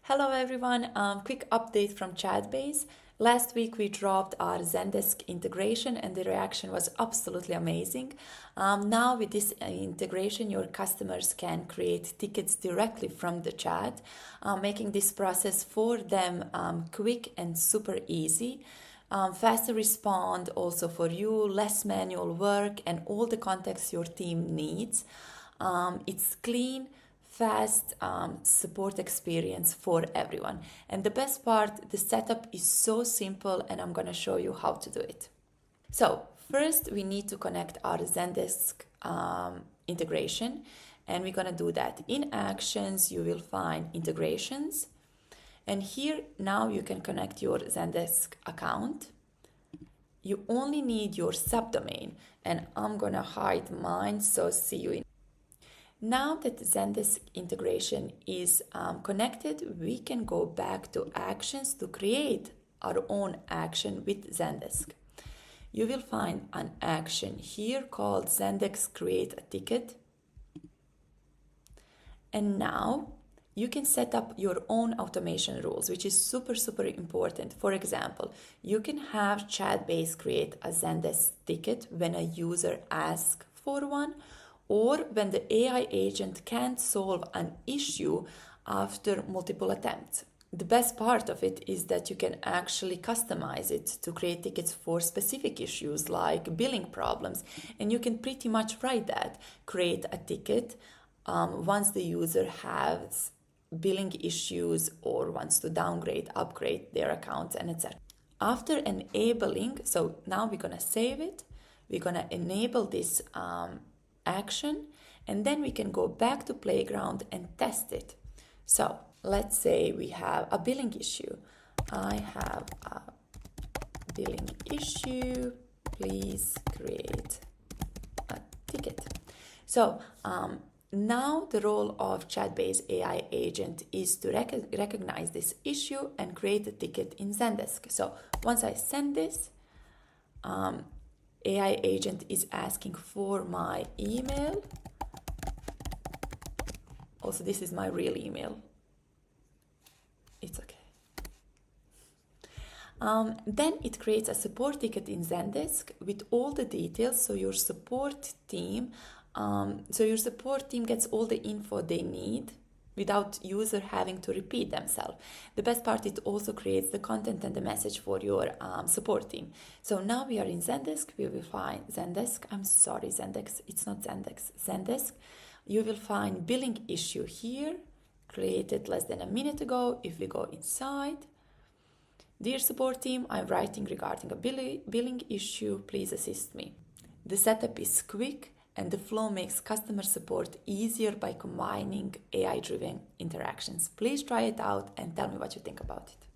Hello everyone, quick update from Chatbase. Last week we dropped our Zendesk integration and the reaction was absolutely amazing. Now with this integration, your customers can create tickets directly from the chat, making this process for them quick and super easy. Faster respond also for you, less manual work and all the context your team needs. It's clean, fast support experience for everyone. And the best part, the setup is so simple and I'm going to show you how to do it. So first we need to connect our Zendesk integration, and we're going to do that. In Actions, you will find Integrations. And here now you can connect your Zendesk account. You only need your subdomain, and I'm going to hide mine, so see you in. Now that the Zendesk integration is connected, we can go back to Actions to create our own action with Zendesk. You will find an action here called Zendesk Create a Ticket. And now you can set up your own automation rules, which is super important. For example, you can have Chatbase create a Zendesk ticket when a user asks for one, or when the AI agent can't solve an issue after multiple attempts. The best part of it is that you can actually customize it to create tickets for specific issues like billing problems, and you can pretty much write that, create a ticket once the user has billing issues or wants to downgrade, upgrade their accounts, and etc. After enabling, so now we're going to save it, we're going to enable this action, and then we can go back to Playground and test it. So let's say we have a billing issue. I have a billing issue, please create a ticket. So now the role of Chatbase AI agent is to recognize this issue and create a ticket in Zendesk. So once I send this, AI agent is asking for my email. Also, this is my real email. It's okay. Then it creates a support ticket in Zendesk with all the details. So your support team gets all the info they need without user having to repeat themselves. The best part, it also creates the content and the message for your support team. So now we are in Zendesk, we will find Zendesk, it's not Zendesk, Zendesk. You will find billing issue here, created less than a minute ago. If we go inside, dear support team, I'm writing regarding a billing issue, please assist me. The setup is quick, and the flow makes customer support easier by combining AI-driven interactions. Please try it out and tell me what you think about it.